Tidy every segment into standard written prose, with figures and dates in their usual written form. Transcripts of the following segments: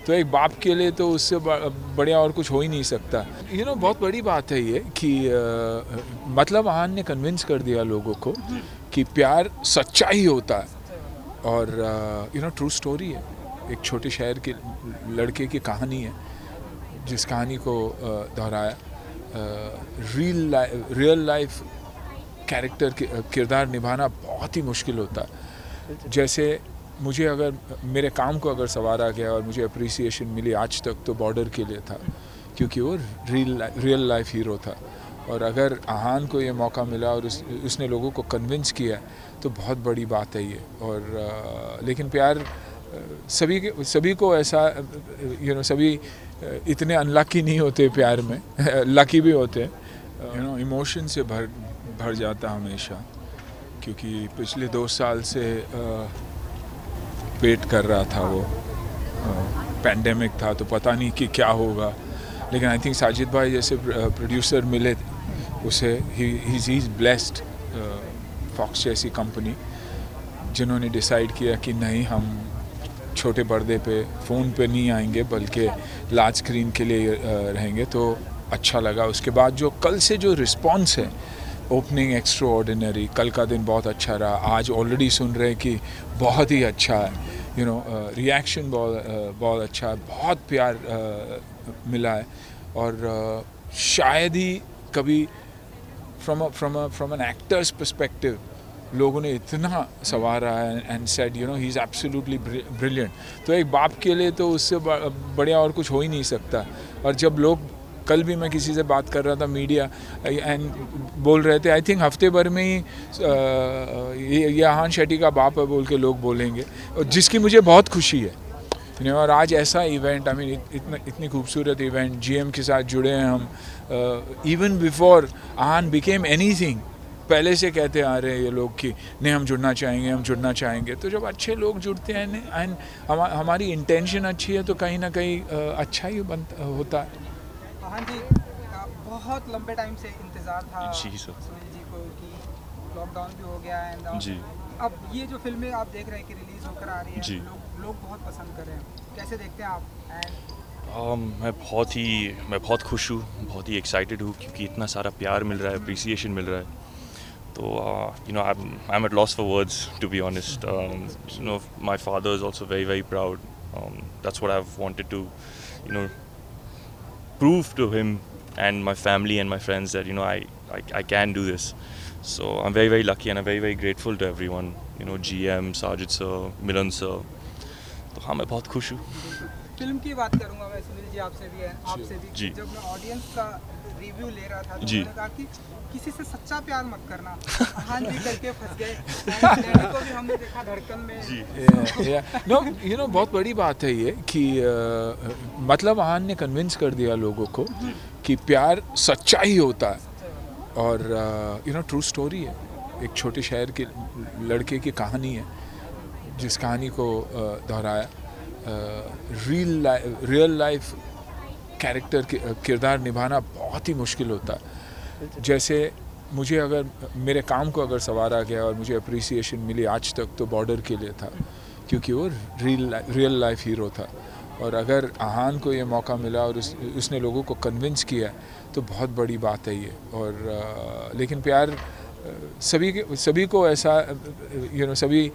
तो एक बाप के लिए तो उससे बढ़िया और कुछ हो ही नहीं सकता। बहुत बड़ी बात है ये कि मतलब आहान ने कन्विंस कर दिया लोगों को कि प्यार सच्चा ही होता है। और ट्रू स्टोरी है, एक छोटे शहर के लड़के की कहानी है जिस कहानी को दोहराया। रियल लाइफ कैरेक्टर किरदार निभाना बहुत ही मुश्किल होता है। जैसे मुझे अगर मेरे काम को अगर सवारा गया और मुझे अप्रिसिएशन मिली आज तक तो बॉर्डर के लिए था, क्योंकि वो रियल लाइफ हीरो था। और अगर आहान को ये मौका मिला और उसने लोगों को कन्विंस किया तो बहुत बड़ी बात है ये। और लेकिन प्यार सभी को ऐसा सभी इतने अनलकी नहीं होते प्यार में लकी भी होते हैं। इमोशन से भर जाता हमेशा, क्योंकि पिछले 2 साल से वेट कर रहा था वो। पैंडेमिक था तो पता नहीं कि क्या होगा, लेकिन आई थिंक साजिद भाई जैसे प्रोड्यूसर मिले उसे, ही इज़ ब्लेस्ड, फॉक्स जैसी कंपनी जिन्होंने डिसाइड किया कि नहीं, हम छोटे पर्दे पे फ़ोन पे नहीं आएंगे बल्कि लार्ज स्क्रीन के लिए रहेंगे। तो अच्छा लगा। उसके बाद जो कल से जो रिस्पॉन्स है, ओपनिंग एक्स्ट्रा ऑर्डिनरी, कल का दिन बहुत अच्छा रहा। आज ऑलरेडी सुन रहे हैं कि बहुत ही अच्छा है, रिएक्शन बहुत अच्छा है, बहुत प्यार मिला है। और शायद ही कभी फ्रॉम एन एक्टर्स पर्सपेक्टिव लोगों ने इतना सवारा है and said he is absolutely brilliant. तो एक बाप के लिए तो उससे बढ़िया और कुछ हो ही नहीं सकता। और जब लोग, कल भी मैं किसी से बात कर रहा था मीडिया एंड बोल रहे थे आई थिंक हफ्ते भर में ही ये आहान शेट्टी का बाप है बोल के लोग बोलेंगे, और जिसकी मुझे बहुत खुशी है। और आज ऐसा इवेंट, इतनी खूबसूरत इवेंट, जीएम के साथ जुड़े हैं हम। इवन बिफोर आहान बिकेम एनीथिंग, पहले से कहते आ रहे हैं ये लोग कि नहीं, हम जुड़ना चाहेंगे। तो जब अच्छे लोग जुड़ते हैं एंड हमारी इंटेंशन अच्छी है तो कहीं ना कहीं अच्छा ही होता है। हाँ जी, बहुत लंबे टाइम से इंतज़ार था सुनील जी को कि लॉकडाउन भी हो गया है जी। अब ये जो फिल्में आप देख रहे हैं कि रिलीज़ होकर आ रही है, लोग बहुत पसंद कर रहे हैं, कैसे देखते हैं आप? मैं बहुत खुश हूँ, बहुत ही एक्साइटेड हूँ, क्योंकि इतना सारा प्यार मिल रहा है, अप्रिसिएशन मिल रहा है। तो I'm at loss for words, to be honest. My father is also very, very proud. That's what I've wanted to, prove to him and my family and my friends that I can do this. So I'm very, very lucky and I'm very, very grateful to everyone. GM, Sajid sir, Milan sir. तो हाँ, मैं बहुत खुश हूँ। Film की बात करूँगा मैं सुनील जी, आपसे भी जब मैं ऑडियंस का रिव्यू ले रहा था तो मैंने कहा कि किसी से सच्चा प्यार मत करना। हाँ जी करके फंस गए। को भी हमने देखा धड़कन में। बहुत बड़ी बात है ये कि मतलब आहान ने कन्विंस कर दिया लोगों को कि प्यार सच्चा ही होता है। और ट्रू स्टोरी है, एक छोटे शहर के लड़के की कहानी है जिस कहानी को दोहराया। रियल लाइफ कैरेक्टर किरदार निभाना बहुत ही मुश्किल होता है। जैसे मुझे अगर मेरे काम को अगर सवारा गया और मुझे अप्रिसिएशन मिली आज तक तो बॉर्डर के लिए था, क्योंकि वो रियल लाइफ हीरो था। और अगर आहान को ये मौका मिला और उसने लोगों को कन्विंस किया तो बहुत बड़ी बात है ये। और लेकिन प्यार सभी को ऐसा सभी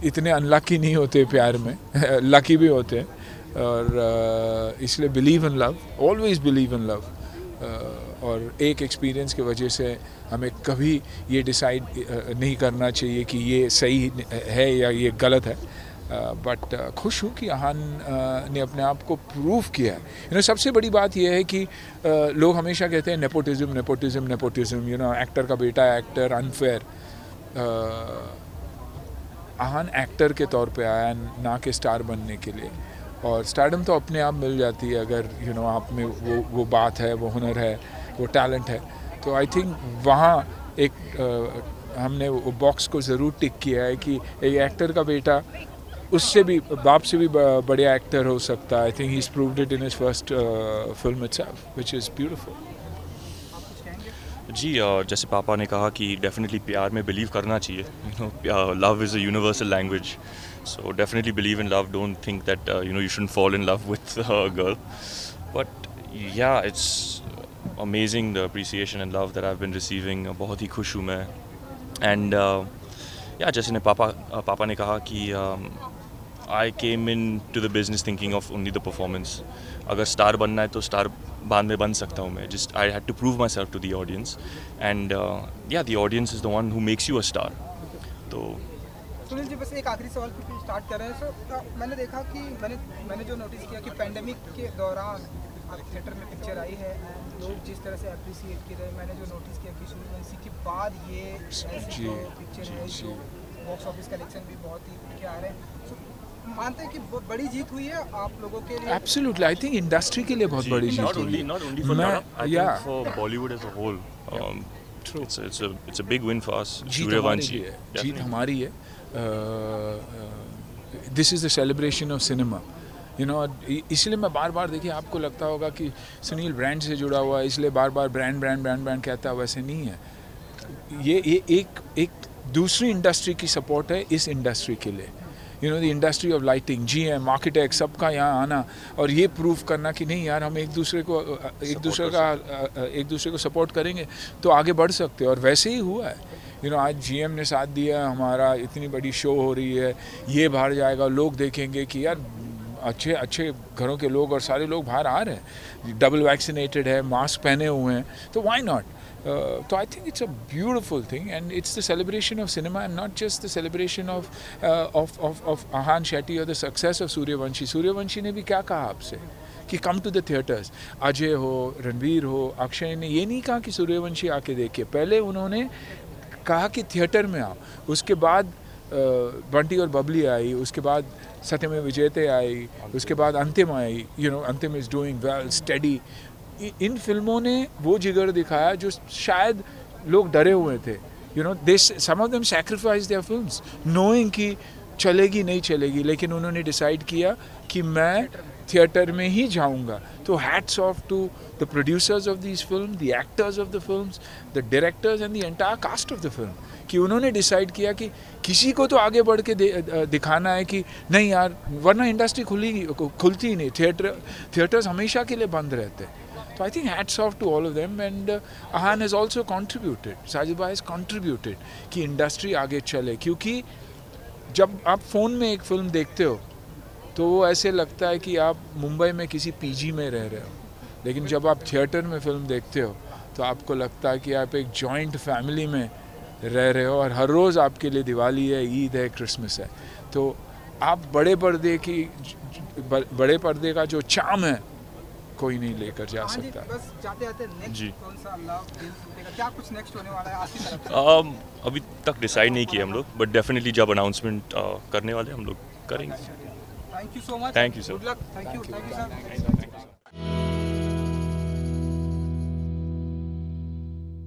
इतने अनलकी नहीं होते प्यार में लकी भी होते हैं। और इसलिए believe in love, always believe in love. और एक एक्सपीरियंस की वजह से हमें कभी ये डिसाइड नहीं करना चाहिए कि ये सही है या ये गलत है। बट खुश हूँ कि आहान ने अपने आप को प्रूव किया है। सबसे बड़ी बात यह है कि लोग हमेशा कहते हैं नेपोटिज्म, एक्टर का बेटा एक्टर, अनफेयर। आहान एक्टर के तौर पे आया, ना कि स्टार बनने के लिए। और स्टारडम तो अपने आप मिल जाती है अगर आप में वो बात है, वो हुनर है, वो टैलेंट है। तो आई थिंक वहाँ एक हमने वो बॉक्स को ज़रूर टिक किया है कि एक एक्टर का बेटा उससे भी, बाप से भी बढ़िया एक्टर हो सकता है। I think he is proved it in his first film itself, which is beautiful. जी, जैसे पापा ने कहा कि डेफिनेटली प्यार में बिलीव करना चाहिए। Love is a universal language So definitely believe in love. Don't think that you shouldn't fall in love with a girl. But yeah, it's amazing the appreciation and love that I've been receiving. बहुत ही खुश हूँ मैं. And yeah, जैसे पापा ने कहा कि I came into the business thinking of only the performance. अगर स्टार बनना है तो स्टार बाद में बन सकता हूँ मैं. Just I had to prove myself to the audience, and yeah, the audience is the one who makes you a star. तो सुनील जी, बस एक आखिरी सवाल फिर स्टार्ट कर रहे हैं. सो मैंने देखा कि मैंने जो नोटिस किया कि पैंडेमिक के दौरान थिएटर में पिक्चर आई है, लोग जिस तरह से अप्रिसिएट कर रहे हैं. मैंने जो नोटिस किया कि सूर्यवंशी के बाद ये ऐसी जो पिक्चर है जो बॉक्स ऑफिस कलेक्शन भी बहुत ही क्या आ रहे हैं. मानते हैं कि बहुत बड़ी जीत हुई है आप लोगों के लिए? Absolutely, I think इंडस्ट्री के लिए बहुत बड़ी जीत हुई है. Not only for Tara, I think for Bollywood as a whole. True. It's a big win for us. जीत हमारी है. This is the celebration of cinema. इसलिए मैं बार बार, देखिए आपको लगता होगा कि सुनील ब्रांड से जुड़ा हुआ है इसलिए बार बार ब्रांड कहता है, वैसे नहीं है. ये एक दूसरी इंडस्ट्री की सपोर्ट है इस इंडस्ट्री के लिए. The industry of lighting, GM, architect, सबका यहाँ आना और ये प्रूव करना कि नहीं यार, हम एक दूसरे को सपोर्ट करेंगे तो आगे बढ़ सकते हैं. और वैसे ही हुआ है. आज GM ने साथ दिया हमारा, इतनी बड़ी शो हो रही है, ये बाहर जाएगा, लोग देखेंगे कि यार अच्छे घरों के लोग और सारे लोग बाहर आ रहे हैं, डबल वैक्सीनेटेड है, मास्क पहने हुए हैं, तो why not. So I think it's a beautiful thing, and it's the celebration of cinema, and not just the celebration of Ahan Shetty or the success of Suryavanshi. Suryavanshi ने भी क्या कहा आपसे कि come to the theatres. Ajay हो, रणवीर हो, अक्षय ने ये नहीं कहा कि सूर्यवंशी आके देखिए. पहले उन्होंने कहा कि थिएटर में आओ. उसके बाद बंटी और बबली आई, उसके बाद सत्यमेव जयते आई, उसके बाद अंतिम आई. अंतिम इज़ डूइंग वेल, स्टेडी. इन फिल्मों ने वो जिगर दिखाया जो शायद लोग डरे हुए थे. Some of them sacrifice their films knowing कि चलेगी नहीं चलेगी, लेकिन उन्होंने डिसाइड किया कि मैं थिएटर में ही जाऊंगा. तो hats off to the producers of this film, the actors of the films, the directors and the entire cast of the film, कि उन्होंने डिसाइड किया कि किसी को तो आगे बढ़ के दिखाना है कि नहीं यार, वरना इंडस्ट्री खुलती ही नहीं. थिएटर्स हमेशा के लिए बंद रहते. So I think hats off to all of them, and Ahan has also contributed, Sajid Bhai has contributed कि इंडस्ट्री आगे चले. क्योंकि जब आप फ़ोन में एक फ़िल्म देखते हो तो वो ऐसे लगता है कि आप मुंबई में किसी PG में रह रहे हो, लेकिन जब आप थिएटर में फ़िल्म देखते हो तो आपको लगता है कि आप एक जॉइंट फैमिली में रह रहे हो, और हर रोज़ आपके लिए दिवाली है, ईद है, क्रिसमस है. तो आप बड़े पर्दे का जो चाम है कोई नहीं लेकर जा सकता. बस जाते नेक्स्ट कौन सा लव दिल, क्या कुछ नेक्स्ट होने वाला है आपकी तरफ से? अभी तक डिसाइड नहीं किया हम लोग, बट डेफिनेटली जब अनाउंसमेंट करने वाले हम लोग करेंगे. Thank you so much. Thank you sir. Good luck. Thank you sir.